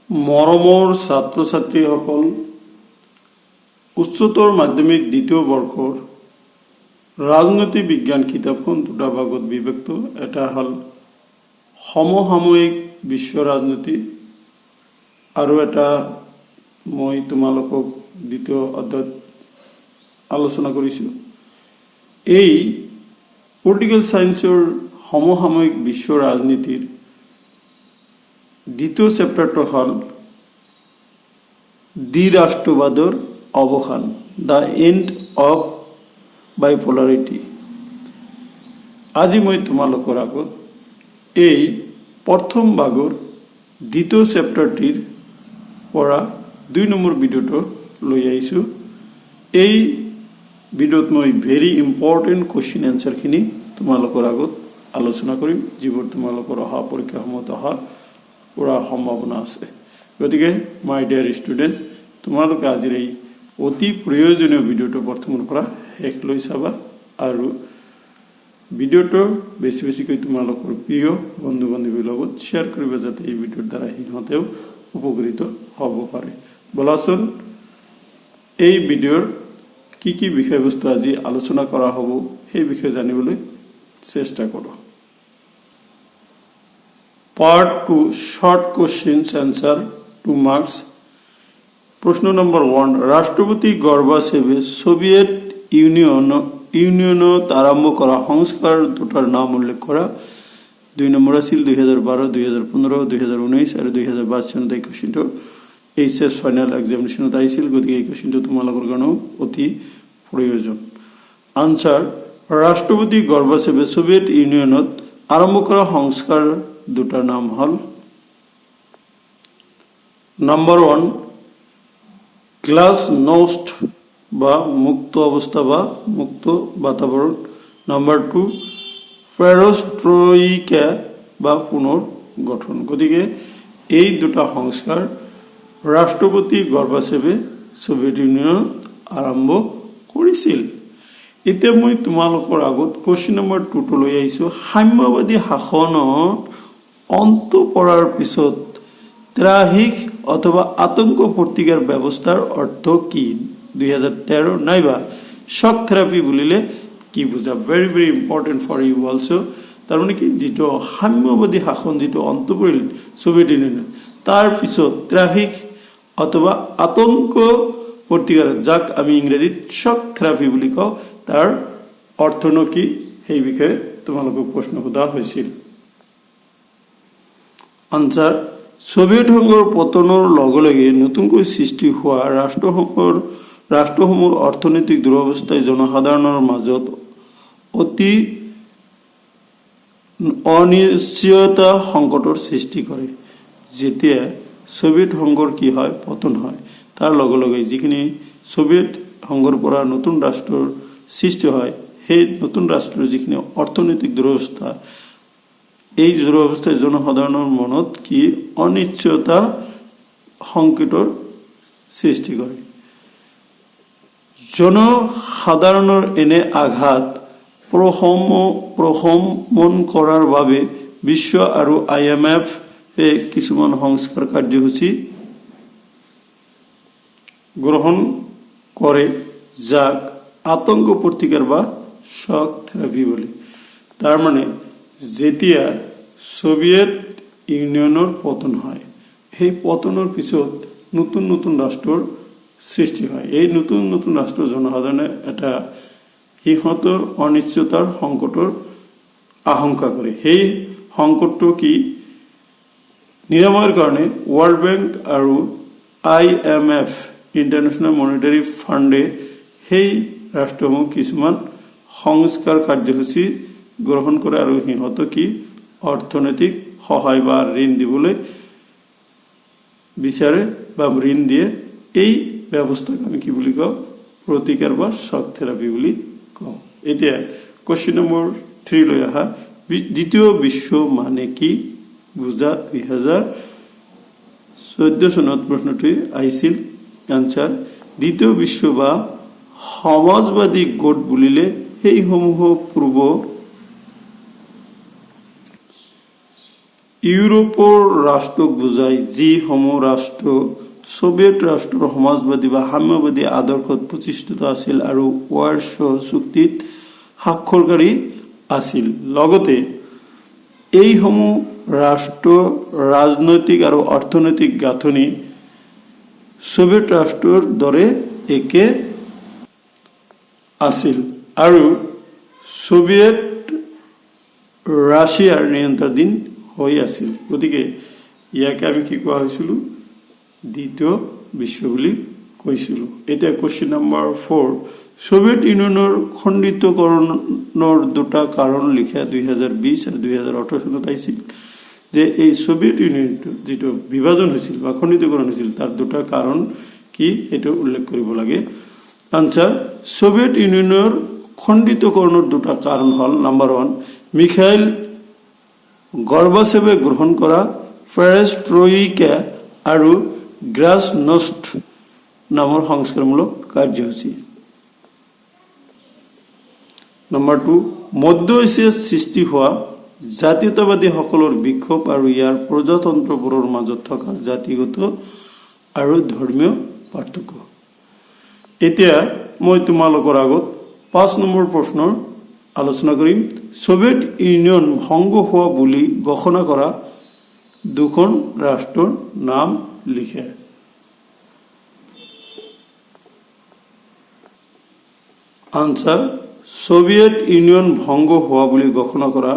মৰমৰ ছাত্ৰ ছাত্ৰীসকল, উচ্চতৰ মাধ্যমিক দ্বিতীয় বৰ্ষৰ ৰাজনৈতিক বিজ্ঞান কিতাপখন দুটা ভাগত বিভক্ত। এটা হ'ল সমসাময়িক বিশ্ব ৰাজনীতি আৰু এটা মই তোমালোকক দ্বিতীয় অধ্যায়ত আলোচনা কৰিছোঁ। এই পলিটিকেল সায়েন্সৰ সমসাময়িক বিশ্ব ৰাজনীতিৰ দ্বিতীয় চেপ্টাৰটো হ'ল দ্বিৰাষ্ট্ৰবাদৰ অৱসান, দ্য এণ্ড অফ বাইপলাৰিটি। আজি মই তোমালোকৰ আগত এই প্ৰথম ভাগৰ দ্বিতীয় চেপ্টাৰটিৰ পৰা 2 নম্বৰ ভিডিঅ'টো লৈ আহিছোঁ। এই ভিডিঅ'ত মই ভেৰি ইম্পৰ্টেণ্ট কুৱেশ্যন এনচাৰখিনি তোমালোকৰ আগত আলোচনা কৰিম, যিবোৰ তোমালোকৰ অহা পৰীক্ষাসমূহত অহাৰ পুৰা সম্ভাৱনা আছে। গতিকে মাই ডিয়াৰ ষ্টুডেণ্ট, তোমালোকে আজিৰ এই অতি প্ৰয়োজনীয় ভিডিঅ'টো প্ৰথমৰ পৰা শেষলৈ চাবা আৰু ভিডিঅ'টো বেছি বেছিকৈ তোমালোকৰ প্ৰিয় বন্ধু বান্ধৱীৰ লগত শ্বেয়াৰ কৰিবা, যাতে এই ভিডিঅ'ৰ দ্বাৰা সিহঁতেও উপকৃত হ'ব পাৰে। বলাচোন এই ভিডিঅ'ৰ কি বিষয়বস্তু আজি আলোচনা কৰা হ'ব সেই বিষয়ে জানিবলৈ চেষ্টা কৰোঁ। Part 2 short questions answer 2 marks. প্ৰশ্ন নম্বৰ 1, ৰাষ্ট্ৰপতি গৰ্বাচেভে সোভিয়েত ইউনিয়নত আৰম্ভ কৰা সংস্কাৰ দুটাৰ নাম উল্লেখ কৰা। 2 নম্বৰ আছিল 2012, 2015, 2019 আৰু 2022 চনত এই কুৱেশ্যনটো এইচএছ ফাইনেল এক্সামিনেশ্যনত আহিছিল। গতিকে এই কুৱেশ্যনটো তোমালোকৰ কাৰণেও অতি প্ৰয়োজন। আনচাৰ, ৰাষ্ট্ৰপতি গৰ্বাচেভে সোভিয়েত ইউনিয়নত আৰম্ভ কৰা সংস্কাৰ দুটাৰ নাম হল নাম্বার 1 গ্লাস নষ্ট বা মুক্ত অবস্থা বা মুক্ত বাতাবরণ, নাম্বার 2 পেরোস্ট্রইকা বা পুনর্গঠন। গতিকে এই দুটা সংস্কাৰ ৰাষ্ট্ৰপতি গৰ্বাচেভে সোভিয়েত ইউনিয়নত আৰম্ভ কৰিছিল। এতিয়া মই তোমালোকৰ আগত কুৱেশ্যন নম্বৰ 2 লৈ আহিছো। সাম্যবাদী শাসনত অন্ত পৰাৰ পিছত ত্ৰাহিক অথবা আতংক প্ৰতিকাৰ ব্যৱস্থাৰ অৰ্থ কি? 2013 নাইবা শক থেৰাপি বুলিলে কি বুজা? Very very important for you also. তাৰমানে কি, যিটো সাম্যবাদী শাসন যিটো অন্ত পৰিল সোভিয়েত ইউনিয়নত, তাৰ পিছত ত্ৰাহিক অথবা আতংক প্ৰতিকাৰ, যাক আমি ইংৰাজীত শক থেৰাপি বুলি কওঁ, তাৰ অৰ্থনো কি সেই বিষয়ে তোমালোকক প্ৰশ্ন সোধা হৈছিল। আনচাৰ, সোভিয়েত সংঘৰ পতনৰ লগে লগে নতুনকৈ সৃষ্টি হোৱা ৰাষ্ট্ৰসমূহৰ অৰ্থনৈতিক দুৰৱস্থাই জনসাধাৰণৰ মাজত অতি অনিশ্চয়তা সংকটৰ সৃষ্টি কৰে। যেতিয়া সোভিয়েত সংঘৰ কি হয়, পতন হয়, তাৰ লগে লগে যিখিনি সোভিয়েত সংঘৰ পৰা নতুন ৰাষ্ট্ৰৰ সৃষ্টি হয়, সেই নতুন ৰাষ্ট্ৰৰ যিখিনি অৰ্থনৈতিক দুৰৱস্থা, এই দুৰৱস্থাই জনসাধাৰণৰ মনত কি অনিশ্চয়তা সংকটৰ সৃষ্টি কৰে। জনসাধাৰণৰ এনে আঘাত প্ৰশমন কৰাৰ বাবে বিশ্ব আৰু IMF কিছুমান সংস্কাৰ কাৰ্যসূচী গ্ৰহণ কৰে, যাক আতংক প্ৰতিকাৰ বা শক থেৰাপি বুলি। তাৰমানে যেতিয়া সোভিয়েত ইউনিয়নৰ পতন হয়, সেই পতনৰ পিছত নতুন নতুন ৰাষ্ট্ৰৰ সৃষ্টি হয়। এই নতুন নতুন ৰাষ্ট্ৰৰ জনসাধাৰণে এটা সিহঁতৰ অনিশ্চয়তাৰ সংকটৰ আশংকা কৰে। সেই সংকটটো কি নিৰাময়ৰ কাৰণে ৱৰ্ল্ড বেংক আৰু IMF ইণ্টাৰনেশ্যনেল মনিটাৰী ফাণ্ডে সেই ৰাষ্ট্ৰসমূহ কিছুমান সংস্কাৰ কাৰ্যসূচী গ্ৰহণ কৰে আৰু সিহঁতক কি অৰ্থনৈতিক সহায় বা ঋণ দিবলৈ বিচাৰে বা ঋণ দিয়ে। এই ব্যৱস্থাক আমি কি বুলি কওঁ? প্ৰতিকাৰ বা শক থেৰাপি বুলি কওঁ। এতিয়া কুৱেশ্যন নম্বৰ 3 লৈ আহা। দ্বিতীয় বিশ্ব মানে কি বুজা? 2014 চনত প্ৰশ্নটি আহিছিল। আনচাৰ, দ্বিতীয় বিশ্ব বা সমাজবাদী গোট বুলিলে সেইসমূহ পূৰ্ব ইউৰোপৰ ৰাষ্ট্ৰক বুজায় যিসমূহ ৰাষ্ট্ৰ সোভিয়েট ৰাষ্ট্ৰৰ সমাজবাদী বা সাম্যবাদী আদৰ্শত প্ৰতিষ্ঠিত আছিল আৰু ৱাৰছ চুক্তিত স্বাক্ষৰকাৰী আছিল। লগতে এইসমূহ ৰাষ্ট্ৰৰ ৰাজনৈতিক আৰু অৰ্থনৈতিক গাঁথনি সোভিয়েট ৰাষ্ট্ৰৰ দৰে একে আছিল আৰু সোভিয়েট ৰাছিয়াৰ নিয়ন্ত্ৰণাধীন হৈ আছিল। গতিকে ইয়াকে আমি কি কোৱা হৈছিলো, দ্বিতীয় বিশ্ব বুলি কৈছিলো। এতিয়া কোৱেশ্চন নম্বৰ 4, সোভিয়েট ইউনিয়নৰ খণ্ডিতকৰণৰ দুটা কাৰণ লিখা 2020 আৰু 2018 চনত আহিছিল যে এই সোভিয়েট ইউনিয়নটো যেটো বিভাজন হৈছিল বা খণ্ডিতকৰণ হৈছিল তাৰ দুটা কাৰণ কি এটা উল্লেখ কৰিব লাগে। আনসাৰ, সোভিয়েট ইউনিয়নৰ খণ্ডিতকৰণৰ দুটা কাৰণ হল নাম্বাৰ 1 মিখাইল গৰ্বাচেভে গ্ৰহণ কৰা পেৰেষ্ট্ৰইকা আৰু গ্লাছনষ্ট নামৰ সংস্কাৰমূলক কাৰ্যসূচী। নাম্বাৰ 2 মধ্য এছিয়াত সৃষ্টি হোৱা জাতীয়তাবাদী সকলৰ বিক্ষোভ আৰু ইয়াৰ প্ৰজাতন্ত্ৰবোৰৰ মাজত থকা জাতিগত আৰু ধৰ্মীয় পাৰ্থক্য। এতিয়া মই তোমালোকৰ আগত 5 নম্বৰ প্ৰশ্নৰ আলোচনা কৰিম। সোভিয়েট ইউনিয়ন ভংগ হোৱা বুলি ঘোষণা কৰা দুখন ৰাষ্ট্ৰৰ নাম লিখে। আনসাৰ, সোভিয়েট ইউনিয়ন ভংগ হোৱা বুলি ঘোষণা কৰা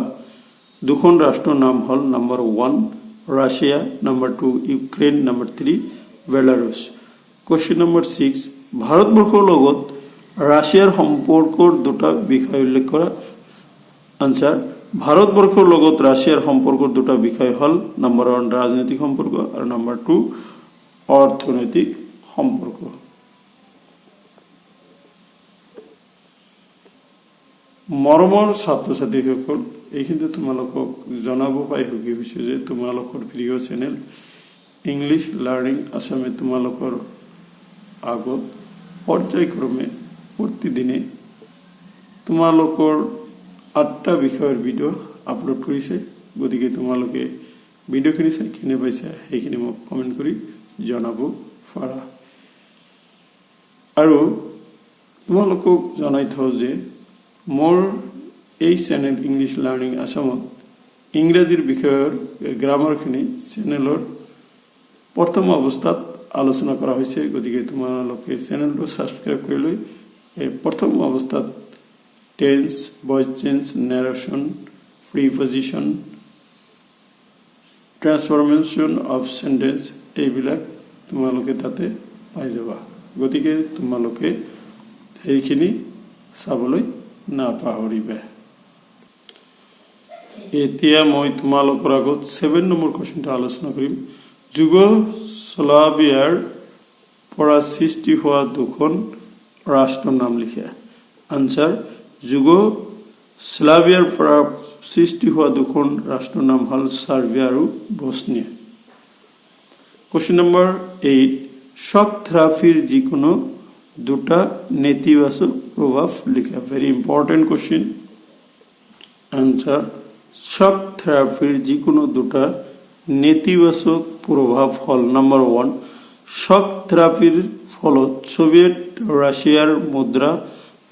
দুখন ৰাষ্ট্ৰৰ নাম হল number 1 Russia, number 2 Ukraine, number 3 Belarus. Question number 6 ভাৰতবৰ্ষৰ লগত ৰাছিয়াৰ সম্পৰ্কৰ দুটা বিষয় উল্লেখ কৰা। আনসাৰ, ভাৰতবৰ্ষৰ লগত ৰাছিয়াৰ সম্পৰ্কৰ দুটা বিষয় হল নাম্বাৰ 1 ৰাজনৈতিক সম্পৰ্ক আৰু নাম্বাৰ 2 অৰ্থনৈতিক সম্পৰ্ক। মৰমৰ ছাত্ৰ ছাত্ৰীসকল, এইখিনিতে তোমালোকক জনাব পাই সুখী হৈছো যে তোমালোকৰ প্ৰিয় চেনেল ইংলিছ লাৰ্নিং আসামে তোমালোকৰ আগত পৰ্যায়ক্ৰমে প্ৰতিদিনে তোমালোকৰ 8টা বিষয়ৰ ভিডিঅ' আপলোড কৰিছে। গতিকে তোমালোকে ভিডিঅ'খিনি চাই কেনে পাইছা সেইখিনি মোক কমেণ্ট কৰি জনাব পাৰা। আৰু তোমালোকক জনাই থওঁ যে মোৰ এই চেনেল ইংলিছ লাৰ্নিং আসামত ইংৰাজীৰ বিষয়ৰ গ্ৰামাৰখিনি চেনেলৰ প্ৰথম অৱস্থাত আলোচনা কৰা হৈছে। গতিকে তোমালোকে চেনেলটো সাবস্ক্ৰাইব কৰি লৈ প্ৰথম অৱস্থাত tense, voice change, narration, preposition, transformation of sentence এইবিলাক তোমালোকে তাতে পাই যাবা। গতিকে তোমালোকে সেইখিনি চাবলৈ নাপাহৰিবা। এতিয়া মই তোমালোকৰ আগত 7 নম্বৰ কোৱেশ্চনটো আলোচনা কৰিম। যুগোস্লাভিয়াৰ পৰা সৃষ্টি হোৱা দুখন ৰাষ্ট্ৰৰ নাম লিখা। আনসাৰ, যুগোস্লাভিয়াৰ পৰা সৃষ্টি হোৱা দুখন ৰাষ্ট্ৰৰ নাম হল সাৰ্বিয়া আৰু বসনিয়া। কোৱেশ্চন নম্বৰ 8 শক থেৰাপিৰ যিকোনো দুটা নেতিবাচক প্ৰভাৱ লিখা। Very important question. আনসাৰ, শক থেৰাপিৰ যিকোনো দুটা নেতিবাচক প্ৰভাৱ হল নাম্বাৰ 1 শক থেৰাপিৰ ফলত সোভিয়েট ৰাছিয়াৰ মুদ্ৰা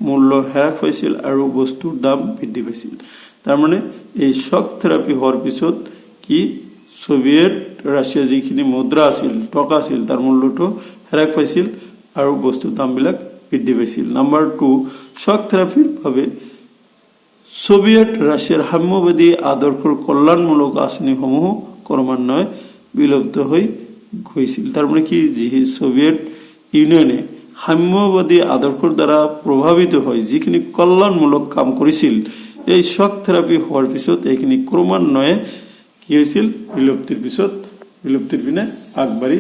মূল্য হ্ৰাস পাইছিল আৰু বস্তুৰ দাম বৃদ্ধি পাইছিল। তাৰমানে এই শক থেৰাপি হোৱাৰ পিছত কি সোভিয়েট ৰাছিয়াৰ যিখিনি মুদ্ৰা আছিল, টকা আছিল, তাৰ মূল্যটো হ্ৰাস পাইছিল আৰু বস্তুৰ দামবিলাক বৃদ্ধি পাইছিল। নাম্বাৰ 2 শক থেৰাপিৰ বাবে সোভিয়েট ৰাছিয়াৰ সাম্যবাদী আদৰ্শৰ কল্যাণমূলক আঁচনিসমূহ ক্ৰমান্বয়ে বিলুপ্ত হৈ গৈছিল। তাৰমানে কি সোভিয়েট ইউনিয়নে সাম্যবাদী আদৰ্শৰ দ্বাৰা প্ৰভাৱিত হৈ যিখিনি কল্যাণমূলক কাম কৰিছিল, এই শক থেৰাপি হোৱাৰ পিছত এইখিনি ক্ৰমান্বয়ে কি হৈছিল, বিলুপ্তিৰ পিনে আগবাঢ়ি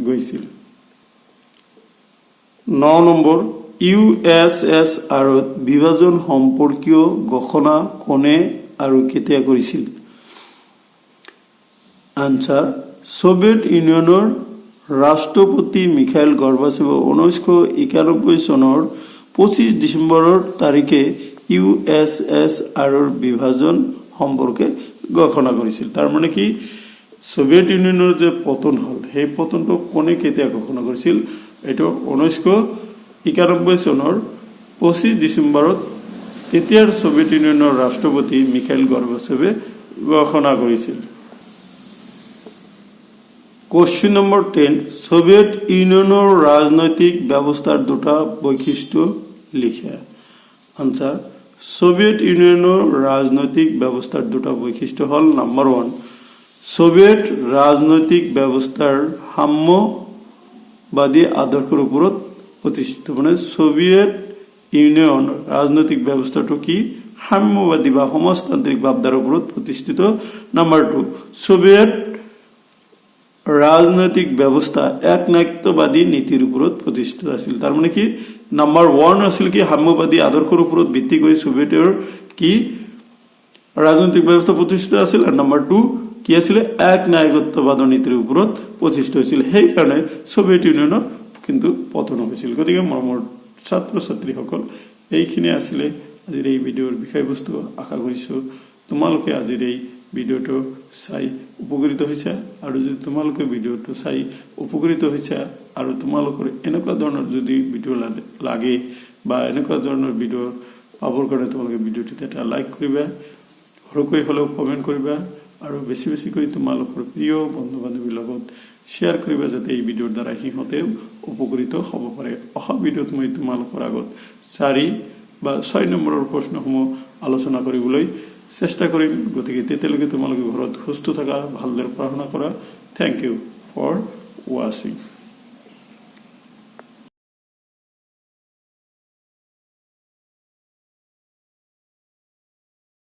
গৈছিল। 9 নম্বৰ USSR বিভাজন সম্পৰ্কীয় ঘোষণা কোনে আৰু কেতিয়া কৰিছিল? আনসাৰ, সোভিয়েট ইউনিয়নৰ ৰাষ্ট্ৰপতি মিখাইল গৰ্বাচেভে 1991 চনৰ 25 ডিচেম্বৰৰ তাৰিখে USSR বিভাজন সম্পৰ্কে ঘোষণা কৰিছিল তাৰ মানে কি সোভিয়েট ইউনিয়নৰ যে পতন হল সেই পতনটো কোনে কেতিয়া ঘোষণা কৰিছিল এটো 1991 চনৰ 25 ডিসেম্বৰত তেতিয়াৰ সোভিয়েট ইউনিয়নৰ ৰাষ্ট্ৰপতি মিখাইল গৰ্বাচেভে ঘোষণা কৰিছিল কোশ্চেন নম্বৰ 10 সোভিয়েট ইউনিয়নৰ ৰাজনৈতিক ব্যৱস্থাৰ দুটা বৈশিষ্ট্য লিখা আনসাৰ সোভিয়েট ইউনিয়নৰ ৰাজনৈতিক ব্যৱস্থাৰ দুটা বৈশিষ্ট্য হল নম্বৰ 1 সোভিয়েট ৰাজনৈতিক ব্যৱস্থাৰ সাম্যবাদী আদৰ্শৰ ওপৰত প্ৰতিষ্ঠিত মানে সোভিয়েট ইউনিয়ন ৰাজনৈতিক ব্যৱস্থাটো কি সাম্যবাদী বা সমাজতান্ত্ৰিক ভাৱধাৰাৰ ওপৰত প্ৰতিষ্ঠিত নম্বৰ 2 সোভিয়েট ৰাজনৈতিক ব্যৱস্থা একনায়কত্ববাদী নীতিৰ ওপৰত প্ৰতিষ্ঠিত আছিল তাৰ মানে কি নম্বৰ 1 আছিল কি সাম্যবাদী আদৰ্শৰ ওপৰত ভিত্তি কৰি সোভিয়েটৰ কি ৰাজনৈতিক ব্যৱস্থা প্ৰতিষ্ঠিত আছিল আৰু নম্বৰ 2 কি আছিল একনায়কত্ববাদৰ নীতিৰ ওপৰত প্ৰতিষ্ঠিত হৈছিল সেই কাৰণে সোভিয়েট ইউনিয়নৰ কিন্তু পতন হৈছিল গতিকে মৰমৰ ছাত্ৰ ছাত্ৰীসকল এইখিনি আছিল আজিৰ এই ভিডিঅ'ৰ বিষয়বস্তু আশা কৰিছো তোমালোকে আজিৰ এই ভিডিঅ'টো চাই উপকৃত হৈছে আৰু যদি তোমালোকে ভিডিঅ'টো চাই উপকৃত হৈছে আৰু তোমালোকৰ এনেকুৱা ধৰণৰ যদি ভিডিঅ' লাগে বা এনেকুৱা ধৰণৰ ভিডিঅ' পাবৰ কাৰণে তোমালোকে ভিডিঅ'টিতে এটা লাইক কৰিবা সৰুকৈ হলেও কমেন্ট কৰিবা আৰু বেছি বেছিকৈ তোমালোকৰ প্ৰিয় বন্ধু বান্ধৱীৰ লগত শেয়াৰ কৰিবা যাতে এই ভিডিঅ'ৰ দ্বাৰা সিহঁতে উপকৃত হ'ব পাৰে অহা ভিডিঅ'ত মই তোমালোকৰ আগত 4 বা 6 নম্বৰৰ প্ৰশ্নসমূহ আলোচনা কৰিবলৈ চেষ্টা কৰিম গতিকে তেতিয়ালৈকে তোমালোকে ঘৰত সুস্থ থাকা ভালদৰে পঢ়া শুনা কৰা থ্যাংক ইউ ফৰ ওয়াচিং